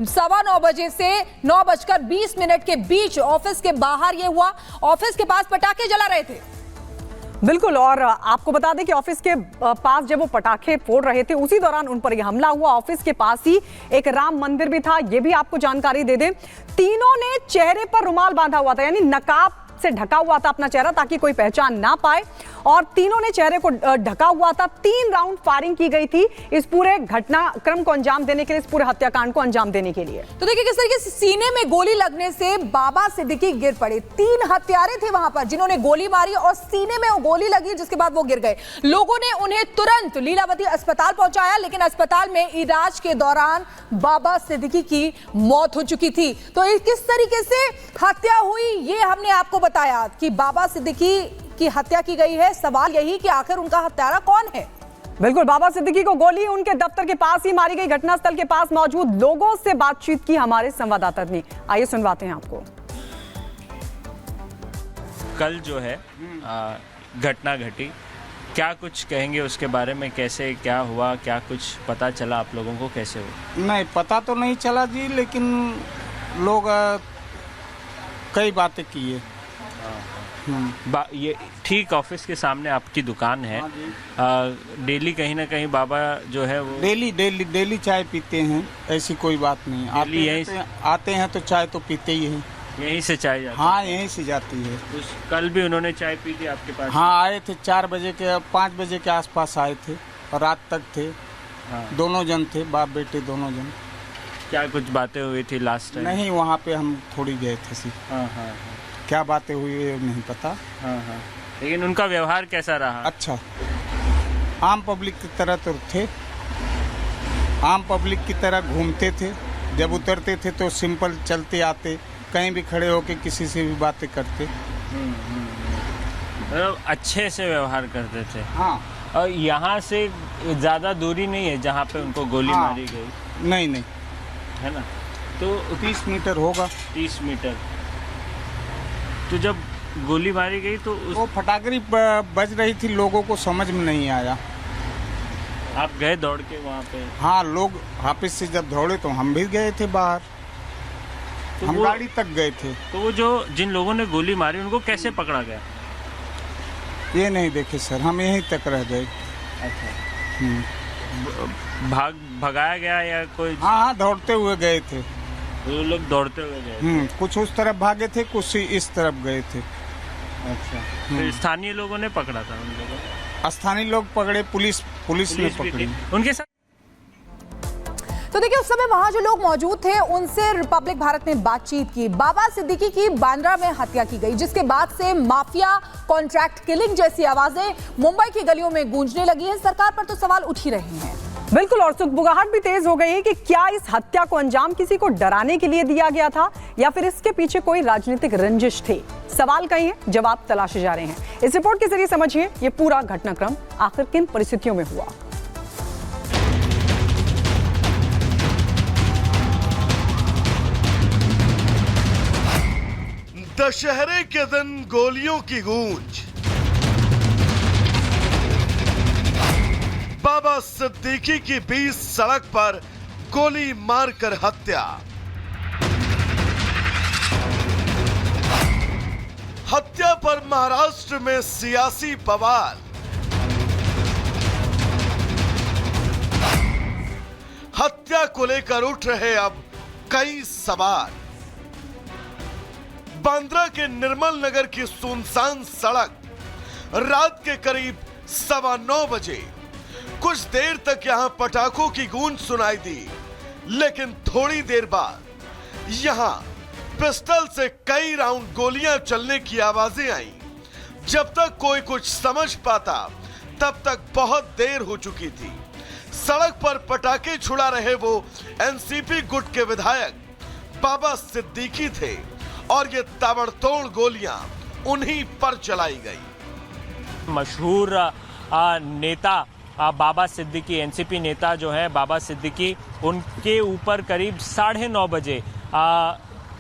9:15 बजे से 9:20 के बीच ऑफिस के बाहर ये हुआ। ऑफिस के पास पटाखे जला रहे थे। बिल्कुल, और आपको बता दें कि ऑफिस के पास जब वो पटाखे फोड़ रहे थे उसी दौरान उन पर यह हमला हुआ। ऑफिस के पास ही एक राम मंदिर भी था, ये भी आपको जानकारी दे दें। तीनों ने चेहरे पर रुमाल बांधा हुआ था, यानी नकाब से ढका हुआ था अपना चेहरा ताकि कोई पहचान ना पाए, और तीनों ने चेहरे को ढका हुआ था। 3 राउंड फायरिंग की गई थी इस पूरे घटनाक्रम को अंजाम देने के लिए, इस पूरे हत्याकांड को अंजाम देने के लिए। तो देखिए किस तरीके से सीने में गोली लगने से बाबा सिद्दीकी गिर पड़े। 3 हत्यारे थे वहां पर जिन्होंने गोली मारी और सीने में वो गोली लगी, जिसके बाद वो गिर गए। लोगों ने उन्हें तुरंत लीलावती अस्पताल पहुंचाया, लेकिन अस्पताल में इलाज के दौरान बाबा सिद्दीकी की मौत हो चुकी थी। तो किस तरीके से हत्या हुई ये हमने आपको बताया कि बाबा सिद्दीकी की हत्या की गई है। सवाल यही कि आखिर उनका हत्यारा कौन है। बिल्कुल, बाबा सिद्दीकी को गोली उनके दफ्तर के पास ही मारी गई। घटनास्थल के पास मौजूद लोगों से बातचीत की हमारे संवाददाता ने, आइए सुनवाते हैं आपको। कल जो है घटना घटी, क्या कुछ कहेंगे उसके बारे में? कैसे क्या हुआ, क्या कुछ पता चला आप लोगों को? कैसे हुआ? नहीं पता तो नहीं चला जी, लेकिन लोग कई बातें किए। ये ठीक ऑफिस के सामने आपकी दुकान है। डेली कहीं ना कहीं बाबा जो है वो डेली चाय पीते हैं, ऐसी कोई बात नहीं। आते हैं तो चाय तो पीते ही हैं। यहीं से चाय जाती? हाँ, यहीं से जाती है। कल भी उन्होंने चाय पी थी आपके पास? हाँ, आए थे 4 बजे के 5 बजे के आसपास आए थे और रात तक थे। हाँ। दोनों जन थे, बाप बेटे दोनों जन। क्या कुछ बातें हुई थी लास्ट टाइम? नहीं, वहाँ पे हम थोड़ी गए थे सिर्फ। हाँ। क्या बातें हुई है नहीं पता। हाँ। लेकिन उनका व्यवहार कैसा रहा? अच्छा, आम पब्लिक की तरह तो थे, आम पब्लिक की तरह घूमते थे। जब उतरते थे तो सिंपल चलते आते, कहीं भी खड़े होके किसी से भी बातें करते। अच्छे से व्यवहार करते थे। हाँ। और यहाँ से ज़्यादा दूरी नहीं है जहाँ पे उनको गोली मारी गई? नहीं है ना, तो 30 मीटर होगा। 30 मीटर। तो जब गोली मारी गई तो वो फटाकरी बज रही थी, लोगों को समझ में नहीं आया। आप गए दौड़ के वहाँ पे? हाँ, लोग ऑफिस से जब दौड़े तो हम भी गए थे बाहर। तो हम गाड़ी तक गए थे। तो वो जो जिन लोगों ने गोली मारी उनको कैसे पकड़ा गया? ये नहीं देखे सर, हम यहीं तक रह गए। अच्छा। भगाया गया या कोई? हाँ, दौड़ते हुए गए थे। वो लोग दौड़ते हुए गए? कुछ उस तरफ भागे थे, कुछ इस तरफ गए थे। अच्छा। फिर स्थानीय लोगों ने पकड़ा था उन लोगों को? स्थानीय लोग पकड़े, पुलिस ने पकड़ी उनके साथ। तो देखिए उस समय वहां जो लोग मौजूद थे उनसे रिपब्लिक भारत ने बातचीत की। बाबा सिद्दीकी की बांद्रा में हत्या की गई, जिसके बाद से माफिया, कॉन्ट्रैक्ट किलिंग जैसी आवाजें मुंबई की गलियों में गूंजने लगी है। सरकार पर तो सवाल उठ ही रहे हैं। बिल्कुल, और सुगबुगाहट भी तेज हो गई है कि क्या इस हत्या को अंजाम किसी को डराने के लिए दिया गया था या फिर इसके पीछे कोई राजनीतिक रंजिश थे। सवाल कई हैं, जवाब तलाशे जा रहे हैं। इस रिपोर्ट के जरिए समझिए ये पूरा घटनाक्रम आखिर किन परिस्थितियों में हुआ। दशहरे के दिन गोलियों की गूंज, बाबा सिद्दीकी की 20 सड़क पर गोली मारकर हत्या। हत्या पर महाराष्ट्र में सियासी बवाल। हत्या को लेकर उठ रहे अब कई सवाल। बांद्रा के निर्मल नगर की सुनसान सड़क, रात के करीब 9:15 बजे कुछ देर तक यहां पटाखों की गूंज सुनाई दी, लेकिन थोड़ी देर बाद यहां पिस्टल से कई राउंड गोलियां चलने की आवाजें आई। जब तक कोई कुछ समझ पाता तब तक बहुत देर हो चुकी थी। सड़क पर पटाखे छुड़ा रहे वो एनसीपी गुट के विधायक बाबा सिद्दीकी थे और ये ताबड़तोड़ गोलियां उन्हीं पर चलाई गई। मशहूर नेता बाबा सिद्दीकी, एनसीपी नेता जो है बाबा सिद्दीकी, उनके ऊपर करीब 9:30 बजे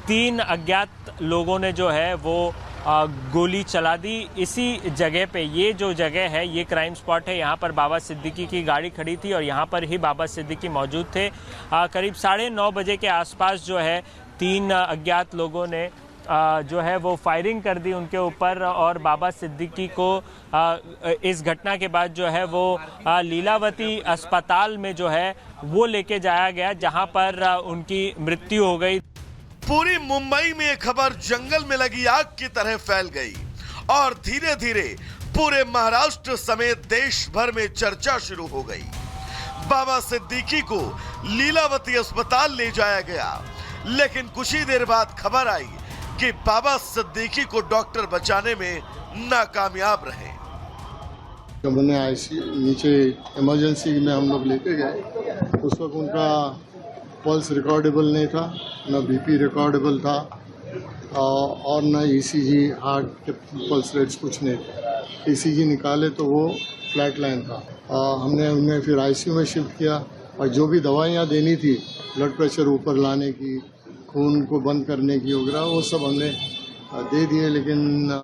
3 अज्ञात लोगों ने जो है वो गोली चला दी। इसी जगह पे, ये जो जगह है ये क्राइम स्पॉट है, यहाँ पर बाबा सिद्दीकी की गाड़ी खड़ी थी और यहाँ पर ही बाबा सिद्दीकी मौजूद थे। करीब 9:30 बजे के आसपास जो है 3 अज्ञात लोगों ने जो है वो फायरिंग कर दी उनके ऊपर और बाबा सिद्दीकी को इस घटना के बाद जो है वो लीलावती अस्पताल में जो है वो लेके जाया गया, जहां पर उनकी मृत्यु हो गई। पूरी मुंबई में ये खबर जंगल में लगी आग की तरह फैल गई और धीरे धीरे पूरे महाराष्ट्र समेत देश भर में चर्चा शुरू हो गई। बाबा सिद्दीकी को लीलावती अस्पताल ले जाया गया, लेकिन कुछ ही देर बाद खबर आई कि बाबा सिद्दीकी को डॉक्टर बचाने में नाकामयाब रहे। जब उन्हें नीचे इमरजेंसी में हम लोग लेके गए, उस वक्त उनका पल्स रिकॉर्डेबल नहीं था, न बीपी रिकॉर्डेबल था और न ईसीजी, हार्ट के पल्स रेट्स कुछ नहीं थे। ईसीजी निकाले तो वो फ्लैट लाइन था। हमने उन्हें फिर आईसीयू में शिफ्ट किया और जो भी दवाइयाँ देनी थी, ब्लड प्रेशर ऊपर लाने की, खून को बंद करने की वगैरह, वो सब हमने दे दिए। लेकिन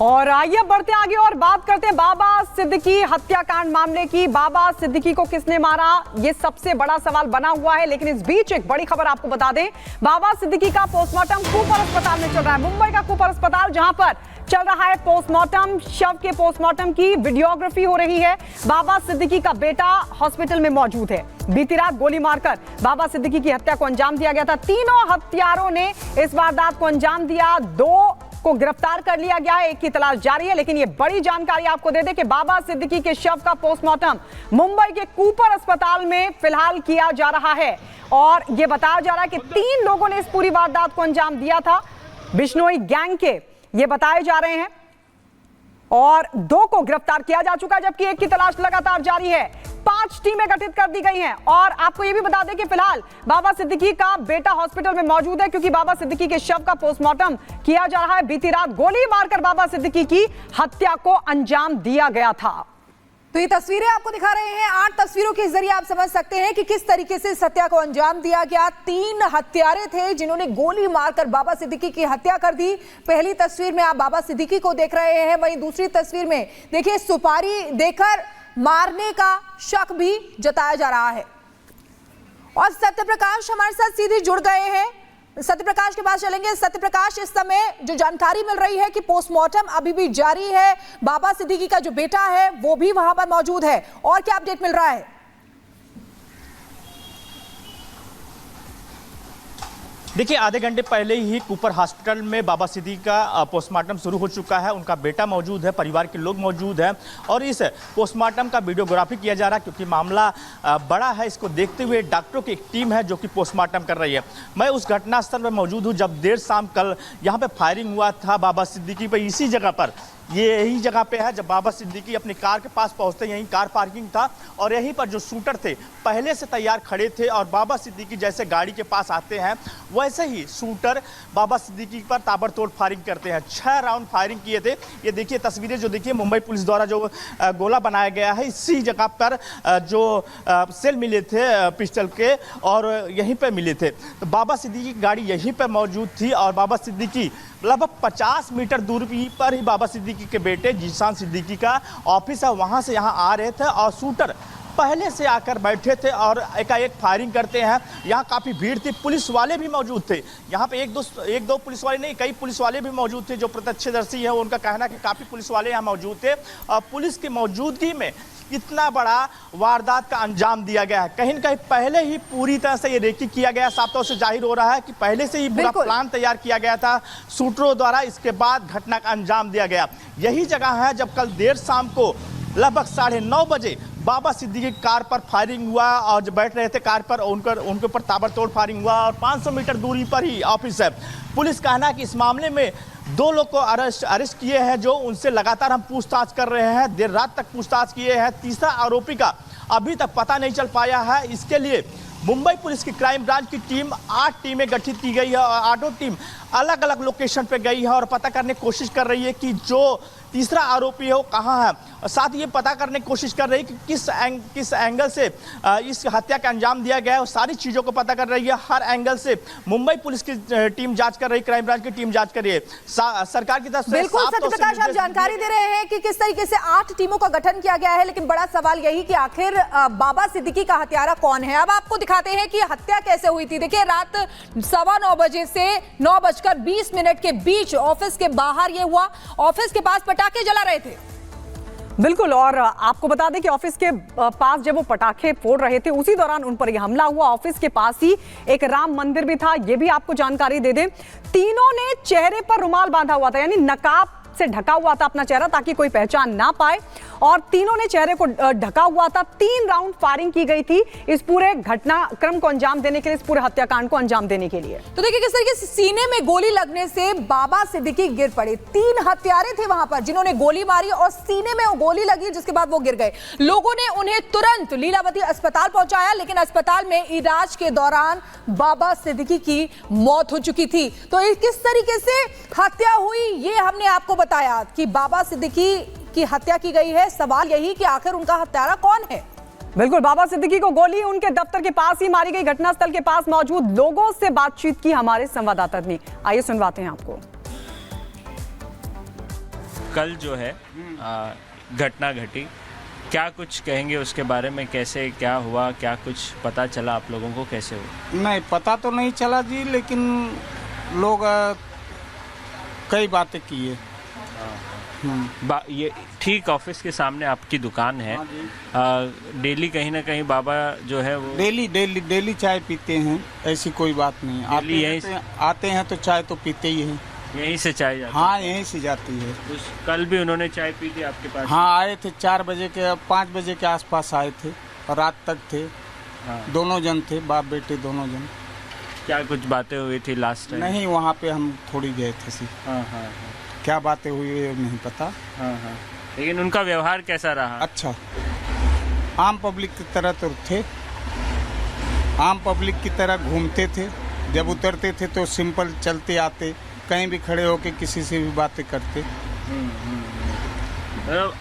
और आइए बढ़ते आगे और बात करते हैं बाबा सिद्दीकी हत्याकांड मामले की। बाबा सिद्दीकी को किसने मारा, ये सबसे बड़ा सवाल बना हुआ है। लेकिन इस बीच एक बड़ी खबर आपको बता दें, बाबा सिद्दीकी का पोस्टमार्टम कूपर अस्पताल में चल रहा है। मुंबई का कूपर अस्पताल, जहां पर चल रहा है पोस्टमार्टम। शव के पोस्टमार्टम की वीडियोग्राफी हो रही है। बाबा सिद्दीकी का बेटा हॉस्पिटल में मौजूद है। बीती रात गोली मारकर बाबा सिद्दीकी की हत्या को अंजाम दिया गया था। तीनों हत्यारों ने इस वारदात को अंजाम दिया। 2 को गिरफ्तार कर लिया गया है, एक की तलाश जारी है। लेकिन ये बड़ी जानकारी आपको दे दें कि बाबा सिद्दीकी के शव का पोस्टमार्टम मुंबई के कूपर अस्पताल में फिलहाल किया जा रहा है। और ये बताया जा रहा है कि 3 लोगों ने इस पूरी वारदात को अंजाम दिया था, बिश्नोई गैंग के ये बताए जा रहे हैं। और 2 को गिरफ्तार किया जा चुका है, जबकि एक की तलाश लगातार जारी है। 5 टीमें गठित कर दी गई हैं। और आपको यह भी बता दें कि फिलहाल बाबा सिद्दीकी का बेटा हॉस्पिटल में मौजूद है, क्योंकि बाबा सिद्दीकी के शव का पोस्टमार्टम किया जा रहा है। बीती रात गोली मारकर बाबा सिद्दीकी की हत्या को अंजाम दिया गया था। तो ये तस्वीरें आपको दिखा रहे हैं। 8 तस्वीरों के जरिए आप समझ सकते हैं कि किस तरीके से इस हत्या को अंजाम दिया गया। 3 हत्यारे थे जिन्होंने गोली मारकर बाबा सिद्दीकी की हत्या कर दी। पहली तस्वीर में आप बाबा सिद्दीकी को देख रहे हैं, वहीं दूसरी तस्वीर में देखिए सुपारी देकर मारने का शक भी जताया जा रहा है। और सत्यप्रकाश हमारे साथ सीधे जुड़ गए हैं। सत्यप्रकाश के पास चलेंगे। सत्यप्रकाश, इस समय जो जानकारी मिल रही है कि पोस्टमार्टम अभी भी जारी है, बाबा सिद्दीकी का जो बेटा है वो भी वहां पर मौजूद है, और क्या अपडेट मिल रहा है? देखिए, आधे घंटे पहले ही कूपर हॉस्पिटल में बाबा सिद्दीकी का पोस्टमार्टम शुरू हो चुका है। उनका बेटा मौजूद है, परिवार के लोग मौजूद हैं और इस पोस्टमार्टम का वीडियोग्राफी किया जा रहा है, क्योंकि मामला बड़ा है। इसको देखते हुए डॉक्टरों की एक टीम है जो कि पोस्टमार्टम कर रही है। मैं उस घटनास्थल पर मौजूद हूँ जब देर शाम कल यहाँ पे फायरिंग हुआ था बाबा सिद्दीकी पर। इसी जगह पर, ये यही जगह पे है जब बाबा सिद्दीकी अपनी कार के पास पहुंचते, यहीं कार पार्किंग था और यहीं पर जो शूटर थे पहले से तैयार खड़े थे। और बाबा सिद्दीकी जैसे गाड़ी के पास आते हैं वैसे ही शूटर बाबा सिद्दीकी पर ताबड़तोड़ फायरिंग करते हैं। 6 राउंड फायरिंग किए थे। ये देखिए तस्वीरें जो देखिए, मुंबई पुलिस द्वारा जो गोला बनाया गया है, इसी जगह पर जो सेल मिले थे पिस्टल के और यहीं पर मिले थे। तो बाबा सिद्दीकी की गाड़ी यहीं पर मौजूद थी और बाबा सिद्दीकी लगभग 50 मीटर दूरी पर ही बाबा सिद्दीकी के बेटे जीशान सिद्दीकी का ऑफिस है, वहां से यहां आ रहे थे और शूटर पहले से आकर बैठे थे और एकाएक फायरिंग करते हैं। यहाँ काफ़ी भीड़ थी, पुलिस वाले भी मौजूद थे। यहाँ पे एक दो पुलिस वाले नहीं, कई पुलिस वाले भी मौजूद थे। जो प्रत्यक्षदर्शी है उनका कहना है कि काफ़ी पुलिस वाले यहाँ मौजूद थे और पुलिस की मौजूदगी में इतना बड़ा वारदात का अंजाम दिया गया है। कहीं न कहीं पहले ही पूरी तरह से ये रेकी किया गया, साफ तौर से जाहिर हो रहा है कि पहले से ही पूरा प्लान तैयार किया गया था शूटरों द्वारा। इसके बाद घटना का अंजाम दिया गया। यही जगह है जब कल देर शाम को लगभग 9:30 बजे बाबा सिद्दीकी कार पर फायरिंग हुआ और जो बैठ रहे थे कार पर उनके ऊपर ताबड़तोड़ फायरिंग हुआ और 500 मीटर दूरी पर ही ऑफिस है। पुलिस कहना है कि इस मामले में 2 लोग को अरेस्ट किए हैं, जो उनसे लगातार हम पूछताछ कर रहे हैं। देर रात तक पूछताछ किए हैं। तीसरा आरोपी का अभी तक पता नहीं चल पाया है। इसके लिए मुंबई पुलिस की क्राइम ब्रांच की टीम 8 टीमें गठित की गई है और 8 टीम अलग अलग लोकेशन पे गई है और पता करने की कोशिश कर रही है कि जो तीसरा आरोपी है वो कहाँ है, और साथ ये पता करने की कोशिश कर रही है कि किस एंगल से इस हत्या का अंजाम दिया गया है। और सारी चीज़ों को पता कर रही है। हर एंगल से मुंबई पुलिस की टीम जांच कर रही है, क्राइम ब्रांच की टीम जांच कर रही है। सरकार की तरफ से बिल्कुल सत्यप्रकाश, आप जानकारी दे रहे हैं कि किस तरीके से 8 टीमों का गठन किया गया है, लेकिन बड़ा सवाल यही कि आखिर बाबा सिद्दीकी का हत्यारा कौन है। अब आपको दिखाते हैं कि हत्या कैसे हुई थी। देखिए, रात 9:15 बजे से 9:20 के बीच ऑफिस के बाहर ये हुआ। ऑफिस के पास पटाखे जला रहे थे। बिल्कुल, और आपको बता दें कि ऑफिस के पास जब वो पटाखे फोड़ रहे थे उसी दौरान उन पर यह हमला हुआ। ऑफिस के पास ही एक राम मंदिर भी था, ये भी आपको जानकारी दे दें। तीनों ने चेहरे पर रुमाल बांधा हुआ था, यानी नकाब से ढका हुआ था अपना चेहरा ताकि कोई पहचान ना पाए, और तीनों ने चेहरे को ढका हुआ था। 3 राउंड फायरिंग की गई थी इस पूरे घटनाक्रम को अंजाम देने के लिए, इस पूरे हत्याकांड को अंजाम देने के लिए। तो देखिए किस तरीके से सीने में गोली लगने से बाबा सिद्दीकी गिर पड़े। 3 हत्यारे थे वहां पर जिन्होंने गोली मारी और सीने में वो गोली लगी, जिसके बाद वो गिर गए। लोगों ने उन्हें तुरंत लीलावती अस्पताल पहुंचाया, लेकिन अस्पताल में इलाज के दौरान बाबा सिद्दीकी की मौत हो चुकी थी। तो किस तरीके से हत्या हुई ये हमने आपको बताया कि बाबा सिद्दीकी की हत्या की गई है। सवाल यही कि आखिर उनका हत्यारा कौन है। बिल्कुल, बाबा सिद्दीकी को गोली उनके दफ्तर के पास ही मारी गई। घटनास्थल के पास मौजूद लोगों से बातचीत की हमारे संवाददाता ने। आइए सुनवाते हैं आपको। कल जो है घटना घटी, क्या कुछ कहेंगे उसके बारे में? कैसे क्या हुआ, क्या कुछ पता चला आप लोगों को? कैसे हुआ? नहीं पता तो नहीं चला जी, लेकिन लोग कई बातें किए। ये ठीक ऑफिस के सामने आपकी दुकान है। डेली कहीं ना कहीं बाबा जो है वो डेली चाय पीते हैं, ऐसी कोई बात नहीं। आते हैं तो चाय तो पीते ही हैं। यहीं से चाय जाती? हाँ, यहीं से जाती है। कल भी उन्होंने चाय पी थी आपके पास? हाँ, आए थे 4 बजे के 5 बजे के आसपास आए थे और रात तक थे। हाँ। दोनों जन थे, बाप बेटे दोनों जन। क्या कुछ बातें हुई थी लास्ट टाइम? नहीं, वहाँ पे हम थोड़ी गए थे। हाँ, क्या बातें हुई है नहीं पता। हाँ। लेकिन उनका व्यवहार कैसा रहा? अच्छा, आम पब्लिक की तरह तो थे, आम पब्लिक की तरह घूमते थे। जब उतरते थे तो सिंपल चलते आते, कहीं भी खड़े होके किसी से भी बातें करते।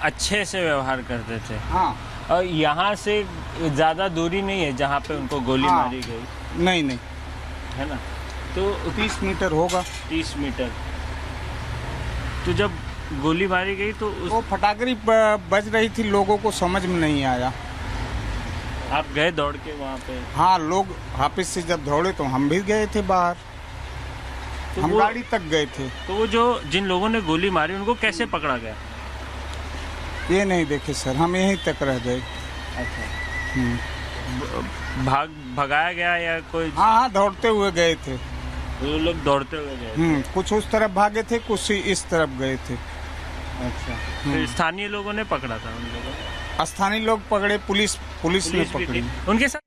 अच्छे से व्यवहार करते थे। हाँ। और यहाँ से ज़्यादा दूरी नहीं है जहाँ पे उनको गोली मारी गई? नहीं, है ना? तो 30 मीटर होगा। 30 मीटर। तो जब गोली मारी गई तो वो फटाकरी बज रही थी, लोगों को समझ में नहीं आया। आप गए दौड़ के वहाँ पे? हाँ, लोग ऑफिस से जब दौड़े तो हम भी गए थे बाहर। तो हम गाड़ी तक गए थे। तो वो जो जिन लोगों ने गोली मारी उनको कैसे पकड़ा गया? ये नहीं देखे सर, हम यहीं तक रह गए। अच्छा। भगाया गया या कोई? हाँ, दौड़ते हुए गए थे। वो लोग दौड़ते हुए गए? कुछ उस तरफ भागे थे, कुछ इस तरफ गए थे। अच्छा। फिर स्थानीय लोगों ने पकड़ा था उन लोगों को? स्थानीय लोग पकड़े, पुलिस ने पकड़ी उनके साथ।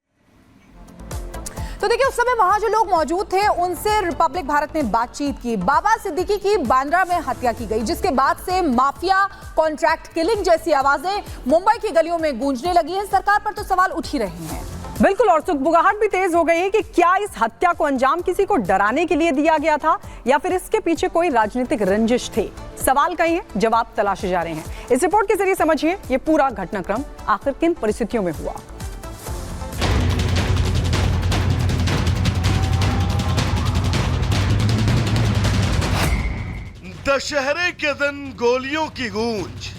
तो देखिए, उस समय वहां जो लोग मौजूद थे उनसे रिपब्लिक भारत ने बातचीत की। बाबा सिद्दीकी की बांद्रा में हत्या की गई, जिसके बाद से माफिया, कॉन्ट्रैक्ट किलिंग जैसी आवाजें मुंबई की गलियों में गूंजने लगी है। सरकार पर तो सवाल उठ ही रहे हैं। बिल्कुल, और सुगबुगाहट भी तेज हो गई है कि क्या इस हत्या को अंजाम किसी को डराने के लिए दिया गया था या फिर इसके पीछे कोई राजनीतिक रंजिश थे। सवाल कई हैं, जवाब तलाशे जा रहे हैं। इस रिपोर्ट के जरिए समझिए ये पूरा घटनाक्रम आखिर किन परिस्थितियों में हुआ। दशहरे के दिन गोलियों की गूंज,